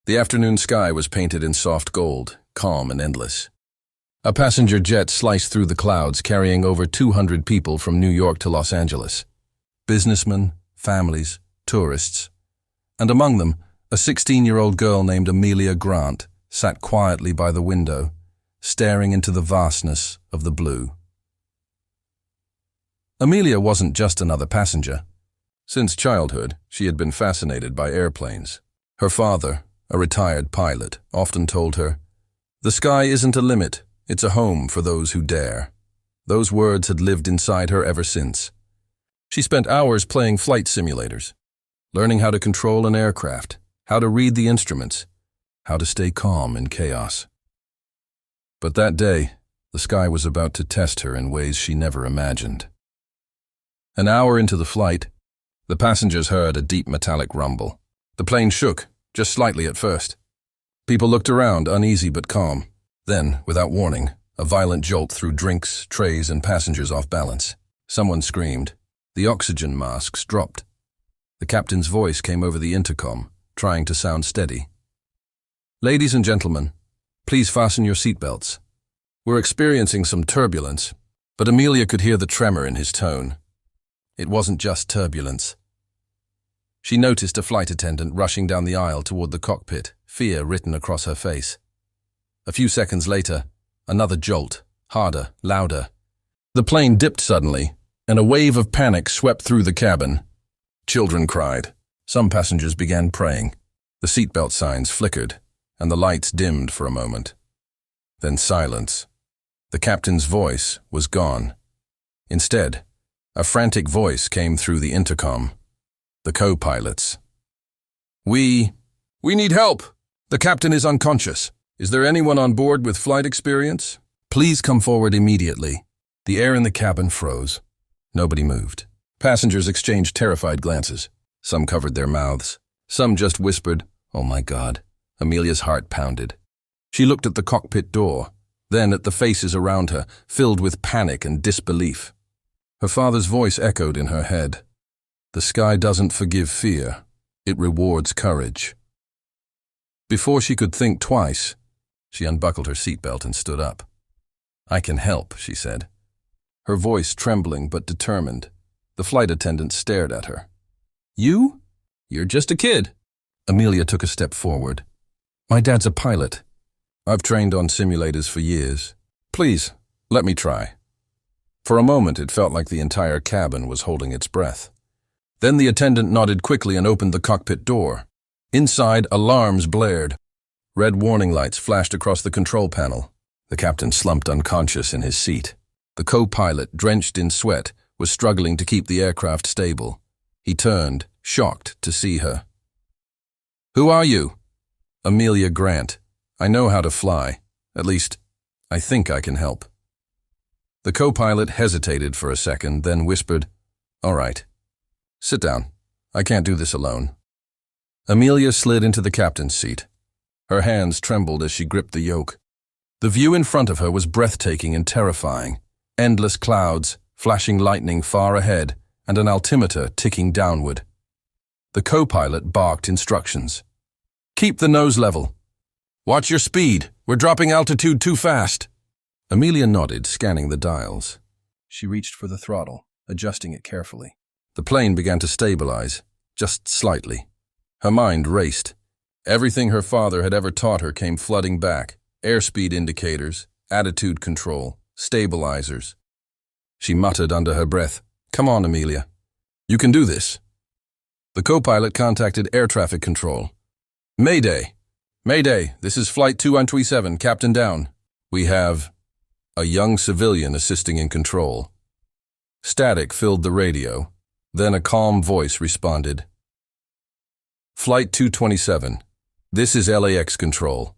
The afternoon sky was painted in soft gold, calm and endless. A passenger jet sliced through the clouds, carrying over 200 people from New York to Los Angeles. Businessmen, families, tourists. And among them, a 16-year-old girl named Amelia Grant sat quietly by the window, staring into the vastness of the blue. Amelia wasn't just another passenger. Since childhood, she had been fascinated by airplanes. Her father, a retired pilot, often told her, "The sky isn't a limit, it's a home for those who dare." Those words had lived inside her ever since. She spent hours playing flight simulators, learning how to control an aircraft, how to read the instruments, how to stay calm in chaos. But that day, the sky was about to test her in ways she never imagined. An hour into the flight, the passengers heard a deep metallic rumble. The plane shook, just slightly at first. People looked around, uneasy but calm. Then, without warning, a violent jolt threw drinks, trays, and passengers off balance. Someone screamed. The oxygen masks dropped. The captain's voice came over the intercom, trying to sound steady. "Ladies and gentlemen, please fasten your seatbelts. We're experiencing some turbulence," but Amelia could hear the tremor in his tone. It wasn't just turbulence. She noticed a flight attendant rushing down the aisle toward the cockpit, fear written across her face. A few seconds later, another jolt, harder, louder. The plane dipped suddenly, and a wave of panic swept through the cabin. Children cried. Some passengers began praying. The seatbelt signs flickered, and the lights dimmed for a moment. Then silence. The captain's voice was gone. Instead, a frantic voice came through the intercom. The co-pilots. We need help! The captain is unconscious. Is there anyone on board with flight experience? Please come forward immediately." The air in the cabin froze. Nobody moved. Passengers exchanged terrified glances. Some covered their mouths. Some just whispered, "Oh my God." Amelia's heart pounded. She looked at the cockpit door, then at the faces around her, filled with panic and disbelief. Her father's voice echoed in her head. "The sky doesn't forgive fear. It rewards courage." Before she could think twice, she unbuckled her seatbelt and stood up. "I can help," she said. Her voice trembling but determined. The flight attendant stared at her. "You? You're just a kid." Amelia took a step forward. "My dad's a pilot. I've trained on simulators for years. Please, let me try." For a moment, it felt like the entire cabin was holding its breath. Then the attendant nodded quickly and opened the cockpit door. Inside, alarms blared. Red warning lights flashed across the control panel. The captain slumped unconscious in his seat. The co-pilot, drenched in sweat, was struggling to keep the aircraft stable. He turned, shocked to see her. "Who are you?" "Amelia Grant. I know how to fly. At least, I think I can help." The co-pilot hesitated for a second, then whispered, "All right. Sit down. I can't do this alone." Amelia slid into the captain's seat. Her hands trembled as she gripped the yoke. The view in front of her was breathtaking and terrifying. Endless clouds, flashing lightning far ahead, and an altimeter ticking downward. The co-pilot barked instructions. "Keep the nose level. Watch your speed. We're dropping altitude too fast." Amelia nodded, scanning the dials. She reached for the throttle, adjusting it carefully. The plane began to stabilize, just slightly. Her mind raced. Everything her father had ever taught her came flooding back. Airspeed indicators, attitude control, stabilizers. She muttered under her breath, "Come on, Amelia. You can do this." The co-pilot contacted air traffic control. "Mayday! Mayday, this is Flight 2137, Captain down. We have a young civilian assisting in control." Static filled the radio. Then a calm voice responded. "Flight 227, this is LAX control.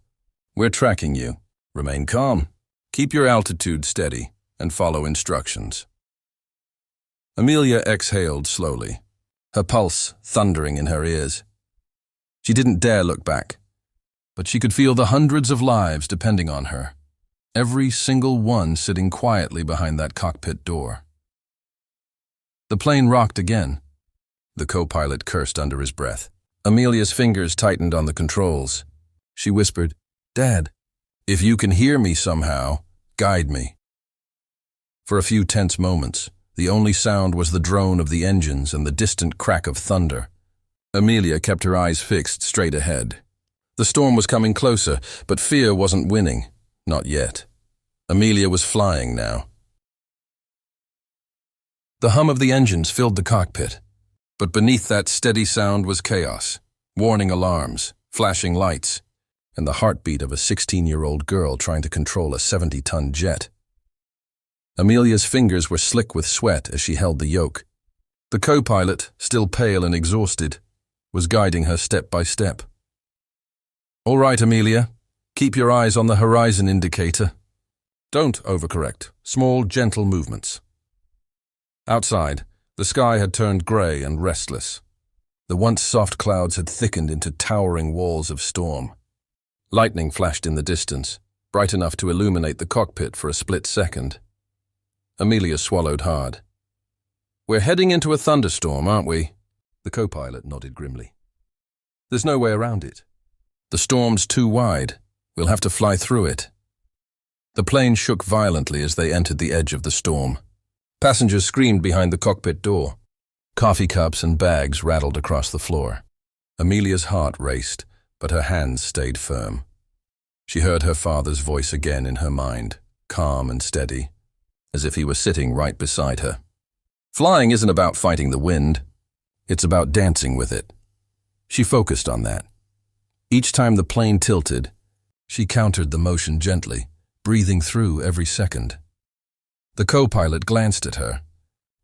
We're tracking you. Remain calm. Keep your altitude steady and follow instructions." Amelia exhaled slowly, her pulse thundering in her ears. She didn't dare look back, but she could feel the hundreds of lives depending on her, every single one sitting quietly behind that cockpit door. The plane rocked again. The co-pilot cursed under his breath. Amelia's fingers tightened on the controls. She whispered, "Dad, if you can hear me somehow, guide me." For a few tense moments, the only sound was the drone of the engines and the distant crack of thunder. Amelia kept her eyes fixed straight ahead. The storm was coming closer, but fear wasn't winning. Not yet. Amelia was flying now. The hum of the engines filled the cockpit, but beneath that steady sound was chaos, warning alarms, flashing lights, and the heartbeat of a 16-year-old girl trying to control a 70-ton jet. Amelia's fingers were slick with sweat as she held the yoke. The co-pilot, still pale and exhausted, was guiding her step by step. "All right, Amelia. Keep your eyes on the horizon indicator. Don't overcorrect. Small, gentle movements." Outside, the sky had turned gray and restless. The once soft clouds had thickened into towering walls of storm. Lightning flashed in the distance, bright enough to illuminate the cockpit for a split second. Amelia swallowed hard. "We're heading into a thunderstorm, aren't we?" The co-pilot nodded grimly. "There's no way around it. The storm's too wide. We'll have to fly through it." The plane shook violently as they entered the edge of the storm. Passengers screamed behind the cockpit door. Coffee cups and bags rattled across the floor. Amelia's heart raced, but her hands stayed firm. She heard her father's voice again in her mind, calm and steady, as if he were sitting right beside her. Flying isn't about fighting the wind. It's about dancing with it. She focused on that. Each time the plane tilted, she countered the motion gently, breathing through every second. The co-pilot glanced at her,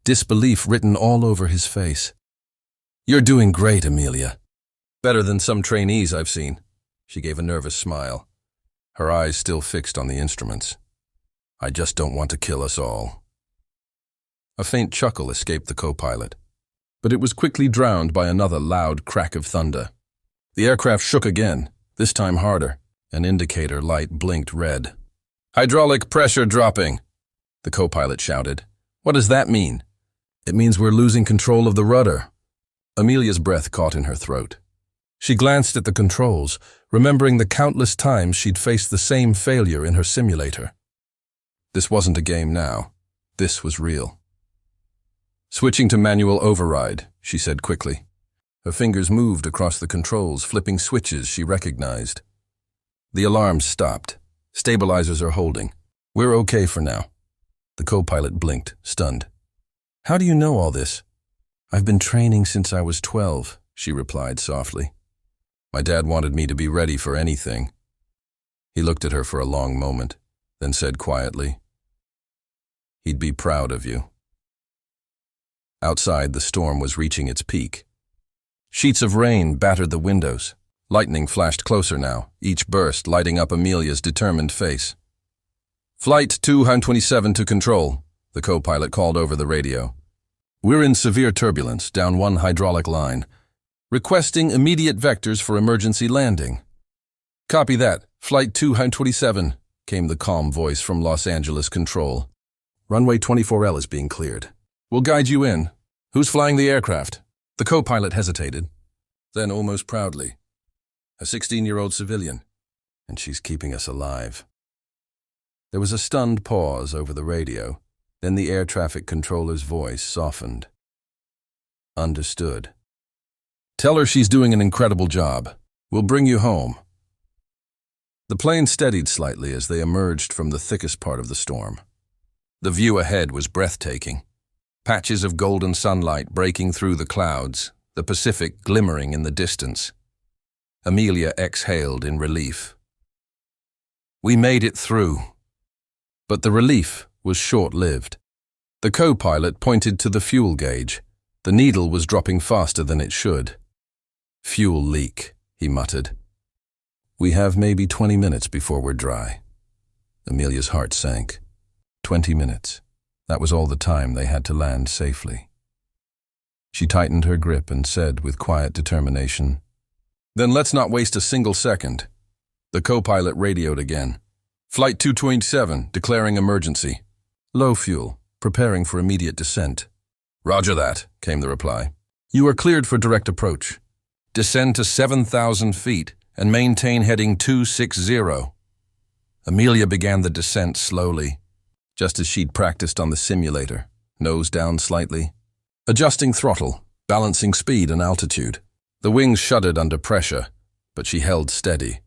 disbelief written all over his face. "You're doing great, Amelia. Better than some trainees I've seen." She gave a nervous smile, her eyes still fixed on the instruments. "I just don't want to kill us all." A faint chuckle escaped the co-pilot, but it was quickly drowned by another loud crack of thunder. The aircraft shook again, this time harder. An indicator light blinked red. "Hydraulic pressure dropping," the co-pilot shouted. "What does that mean?" "It means we're losing control of the rudder." Amelia's breath caught in her throat. She glanced at the controls, remembering the countless times she'd faced the same failure in her simulator. This wasn't a game now. This was real. "Switching to manual override," she said quickly. Her fingers moved across the controls, flipping switches she recognized. The alarms stopped. "Stabilizers are holding. We're okay for now." The co-pilot blinked, stunned. "How do you know all this?" "I've been training since I was 12, she replied softly. "My dad wanted me to be ready for anything." He looked at her for a long moment, then said quietly, "He'd be proud of you." Outside, the storm was reaching its peak. Sheets of rain battered the windows. Lightning flashed closer now, each burst lighting up Amelia's determined face. "Flight 227 to control," the co-pilot called over the radio. "We're in severe turbulence down one hydraulic line. Requesting immediate vectors for emergency landing." "Copy that. Flight 227, came the calm voice from Los Angeles Control. "Runway 24L is being cleared. We'll guide you in. Who's flying the aircraft?" The co-pilot hesitated, then almost proudly, "A 16-year-old civilian, and she's keeping us alive." There was a stunned pause over the radio, then the air traffic controller's voice softened. "Understood. Tell her she's doing an incredible job. We'll bring you home." The plane steadied slightly as they emerged from the thickest part of the storm. The view ahead was breathtaking. Patches of golden sunlight breaking through the clouds, the Pacific glimmering in the distance. Amelia exhaled in relief. We made it through. But the relief was short-lived. The co-pilot pointed to the fuel gauge. The needle was dropping faster than it should. "Fuel leak," he muttered. "We have maybe 20 minutes before we're dry." Amelia's heart sank. 20 minutes. That was all the time they had to land safely. She tightened her grip and said with quiet determination, "Then let's not waste a single second." The co-pilot radioed again. "Flight 227, declaring emergency. Low fuel, preparing for immediate descent." "Roger that," came the reply. "You are cleared for direct approach. Descend to 7,000 feet and maintain heading 260. Amelia began the descent slowly, just as she'd practiced on the simulator, nose down slightly, adjusting throttle, balancing speed and altitude. The wings shuddered under pressure, but she held steady.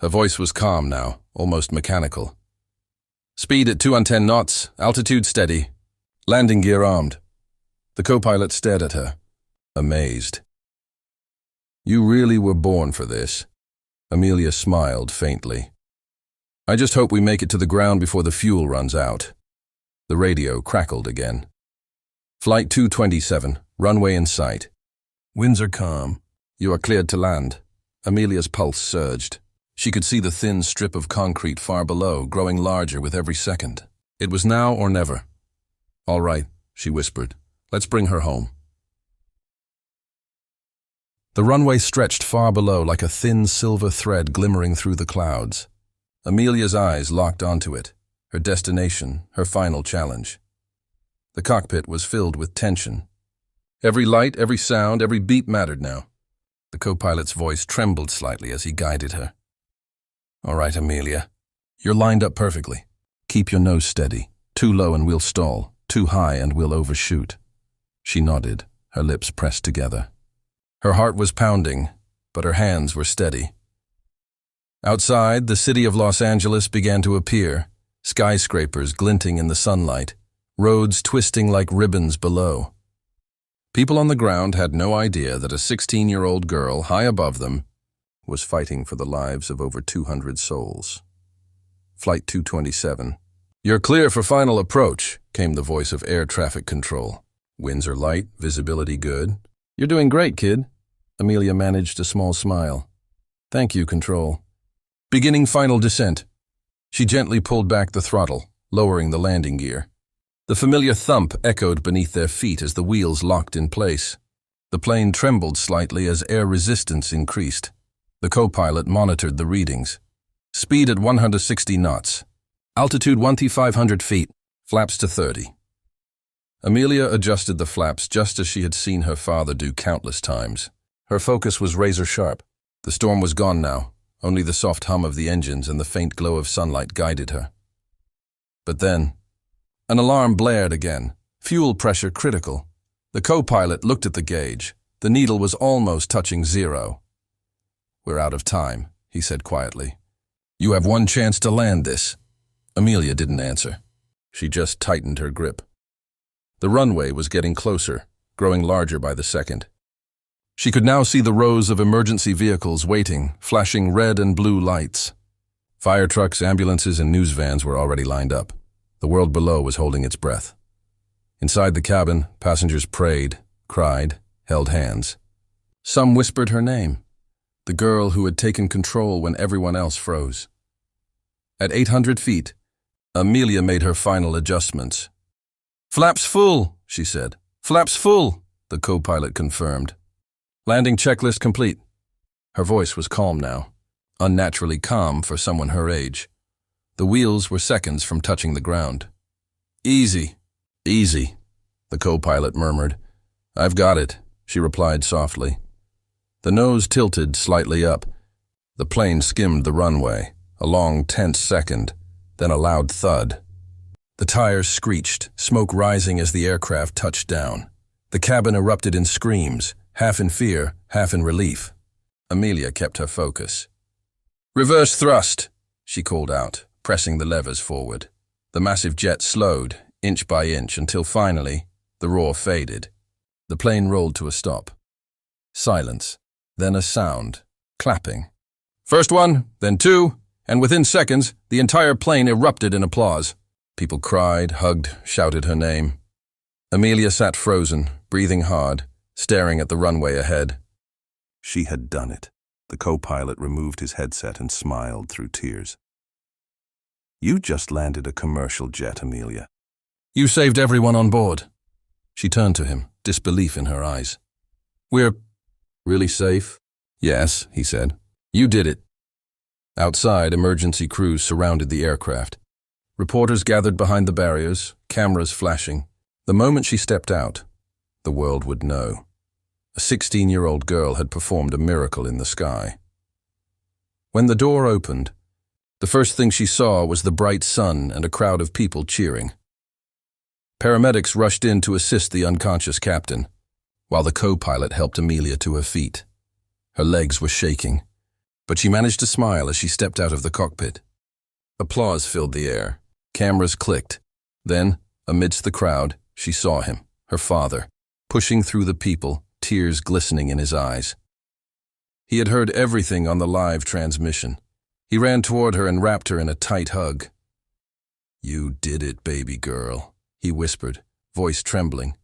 Her voice was calm now, almost mechanical. Speed at 210 knots, altitude steady, landing gear armed. The co-pilot stared at her, amazed. You really were born for this. Amelia smiled faintly. I just hope we make it to the ground before the fuel runs out. The radio crackled again. Flight 227, runway in sight. Winds are calm. You are cleared to land. Amelia's pulse surged. She could see the thin strip of concrete far below, growing larger with every second. It was now or never. All right, she whispered. Let's bring her home. The runway stretched far below like a thin silver thread glimmering through the clouds. Amelia's eyes locked onto it, her destination, her final challenge. The cockpit was filled with tension. Every light, every sound, every beep mattered now. The co-pilot's voice trembled slightly as he guided her. All right, Amelia. You're lined up perfectly. Keep your nose steady. Too low and we'll stall. Too high and we'll overshoot. She nodded, her lips pressed together. Her heart was pounding, but her hands were steady. Outside, the city of Los Angeles began to appear, skyscrapers glinting in the sunlight, roads twisting like ribbons below. People on the ground had no idea that a 16-year-old girl high above them was fighting for the lives of over 200 souls. Flight 227. You're clear for final approach, came the voice of air traffic control. Winds are light, visibility good. You're doing great, kid. Amelia managed a small smile. Thank you, control. Beginning final descent. She gently pulled back the throttle, lowering the landing gear. The familiar thump echoed beneath their feet as the wheels locked in place. The plane trembled slightly as air resistance increased. The co-pilot monitored the readings. Speed at 160 knots. Altitude 1,500 feet. Flaps to 30. Amelia adjusted the flaps just as she had seen her father do countless times. Her focus was razor sharp. The storm was gone now. Only the soft hum of the engines and the faint glow of sunlight guided her. But then, an alarm blared again. Fuel pressure critical. The co-pilot looked at the gauge. The needle was almost touching zero. We're out of time, he said quietly. You have one chance to land this. Amelia didn't answer. She just tightened her grip. The runway was getting closer, growing larger by the second. She could now see the rows of emergency vehicles waiting, flashing red and blue lights. Fire trucks, ambulances, and news vans were already lined up. The world below was holding its breath. Inside the cabin, passengers prayed, cried, held hands. Some whispered her name, the girl who had taken control when everyone else froze. At 800 feet, Amelia made her final adjustments. Flaps full, she said. Flaps full, the co-pilot confirmed. Landing checklist complete. Her voice was calm now, unnaturally calm for someone her age. The wheels were seconds from touching the ground. Easy, easy, the co-pilot murmured. I've got it, she replied softly. The nose tilted slightly up. The plane skimmed the runway, a long, tense second, then a loud thud. The tires screeched, smoke rising as the aircraft touched down. The cabin erupted in screams, half in fear, half in relief. Amelia kept her focus. Reverse thrust, she called out, pressing the levers forward. The massive jet slowed, inch by inch, until finally, the roar faded. The plane rolled to a stop. Silence, then a sound, clapping. First one, then two, and within seconds, the entire plane erupted in applause. People cried, hugged, shouted her name. Amelia sat frozen, breathing hard, staring at the runway ahead. She had done it. The co-pilot removed his headset and smiled through tears. You just landed a commercial jet, Amelia. You saved everyone on board. She turned to him, disbelief in her eyes. We're really safe? Yes, he said. You did it. Outside, emergency crews surrounded the aircraft. Reporters gathered behind the barriers, cameras flashing. The moment she stepped out, the world would know. A 16-year-old girl had performed a miracle in the sky. When the door opened, the first thing she saw was the bright sun and a crowd of people cheering. Paramedics rushed in to assist the unconscious captain, while the co-pilot helped Amelia to her feet. Her legs were shaking, but she managed to smile as she stepped out of the cockpit. Applause filled the air. Cameras clicked. Then, amidst the crowd, she saw him, her father, pushing through the people, tears glistening in his eyes. He had heard everything on the live transmission. He ran toward her and wrapped her in a tight hug. "You did it, baby girl," he whispered, voice trembling.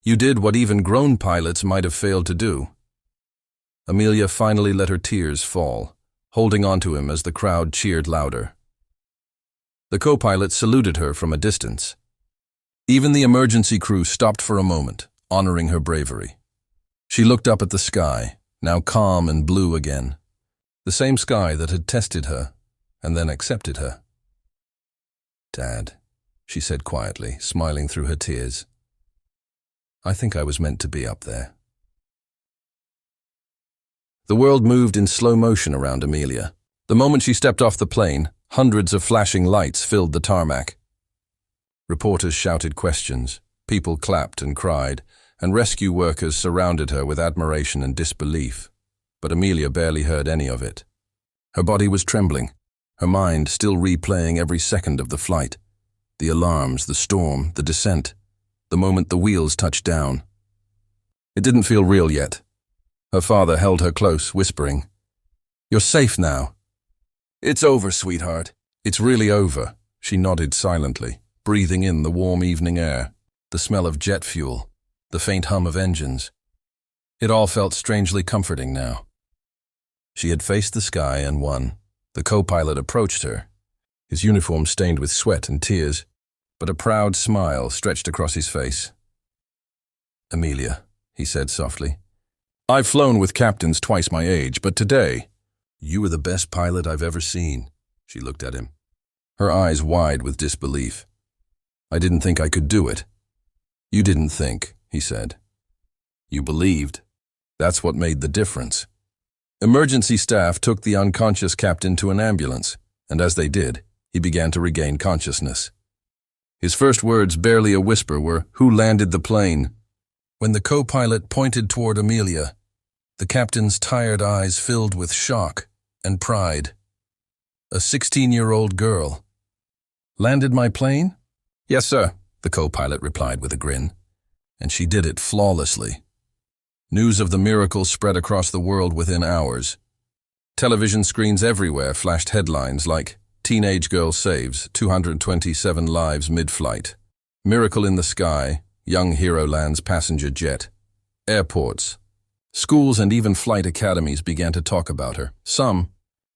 "You did what even grown pilots might have failed to do." Amelia finally let her tears fall, holding onto him as the crowd cheered louder. The co-pilot saluted her from a distance. Even the emergency crew stopped for a moment, honoring her bravery. She looked up at the sky, now calm and blue again, the same sky that had tested her and then accepted her. "Dad," she said quietly, smiling through her tears. "I think I was meant to be up there." The world moved in slow motion around Amelia. The moment she stepped off the plane, hundreds of flashing lights filled the tarmac. Reporters shouted questions, people clapped and cried, and rescue workers surrounded her with admiration and disbelief. But Amelia barely heard any of it. Her body was trembling, her mind still replaying every second of the flight. The alarms, the storm, the descent, the moment the wheels touched down. It didn't feel real yet. Her father held her close, whispering, "You're safe now." "It's over, sweetheart." "It's really over." She nodded silently, breathing in the warm evening air, the smell of jet fuel, the faint hum of engines. It all felt strangely comforting now. She had faced the sky and won. The co-pilot approached her, his uniform stained with sweat and tears, but a proud smile stretched across his face. "Amelia," he said softly, "I've flown with captains twice my age, but today, you were the best pilot I've ever seen." She looked at him, her eyes wide with disbelief. "I didn't think I could do it." "You didn't think," he said. "You believed. That's what made the difference." Emergency staff took the unconscious captain to an ambulance, and as they did, he began to regain consciousness. His first words, barely a whisper, were, "Who landed the plane?" When the co-pilot pointed toward Amelia, the captain's tired eyes filled with shock and pride. A 16-year-old girl. "Landed my plane?" "Yes, sir," the co-pilot replied with a grin. And she did it flawlessly. News of the miracle spread across the world within hours. Television screens everywhere flashed headlines like, "Teenage girl saves 227 lives mid-flight," "Miracle in the sky," "Young hero lands passenger jet." Airports, schools and even flight academies began to talk about her. Some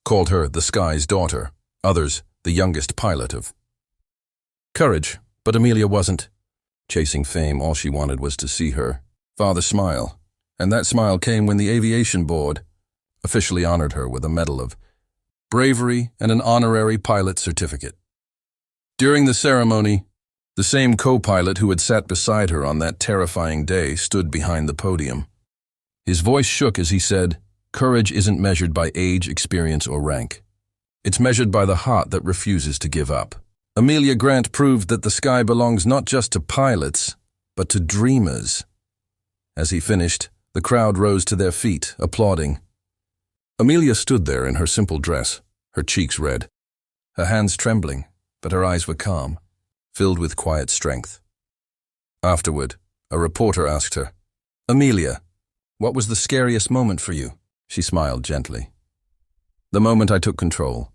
called her the sky's daughter, others the youngest pilot of courage. But Amelia wasn't. Chasing fame, all she wanted was to see her father smile, and that smile came when the aviation board officially honored her with a medal of bravery and an honorary pilot certificate. During the ceremony, the same co-pilot who had sat beside her on that terrifying day stood behind the podium. His voice shook as he said, "Courage isn't measured by age, experience, or rank. It's measured by the heart that refuses to give up." Amelia Grant proved that the sky belongs not just to pilots, but to dreamers. As he finished, the crowd rose to their feet, applauding. Amelia stood there in her simple dress, her cheeks red, her hands trembling, but her eyes were calm, filled with quiet strength. Afterward, a reporter asked her, "Amelia, what was the scariest moment for you?" She smiled gently. "The moment I took control.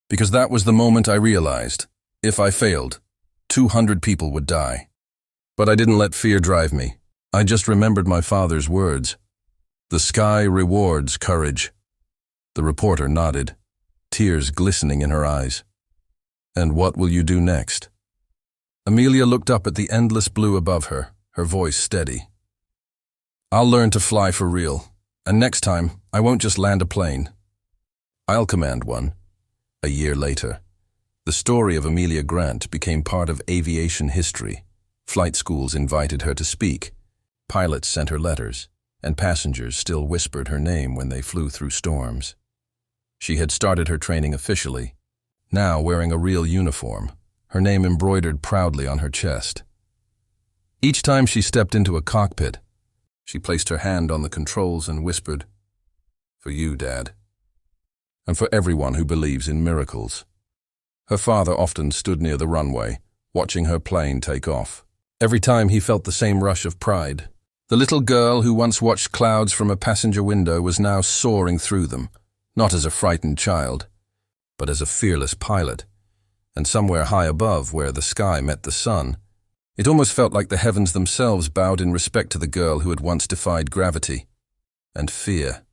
Because that was the moment I realized, if I failed, 200 people would die. But I didn't let fear drive me. I just remembered my father's words. The sky rewards courage." The reporter nodded, tears glistening in her eyes. "And what will you do next?" Amelia looked up at the endless blue above her, her voice steady. "I'll learn to fly for real, and next time, I won't just land a plane. I'll command one." A year later, the story of Amelia Grant became part of aviation history. Flight schools invited her to speak, pilots sent her letters, and passengers still whispered her name when they flew through storms. She had started her training officially, now wearing a real uniform, her name embroidered proudly on her chest. Each time she stepped into a cockpit, she placed her hand on the controls and whispered, "For you, Dad, and for everyone who believes in miracles." Her father often stood near the runway, watching her plane take off. Every time he felt the same rush of pride. The little girl who once watched clouds from a passenger window was now soaring through them, not as a frightened child, but as a fearless pilot. And somewhere high above, where the sky met the sun, it almost felt like the heavens themselves bowed in respect to the girl who had once defied gravity and fear.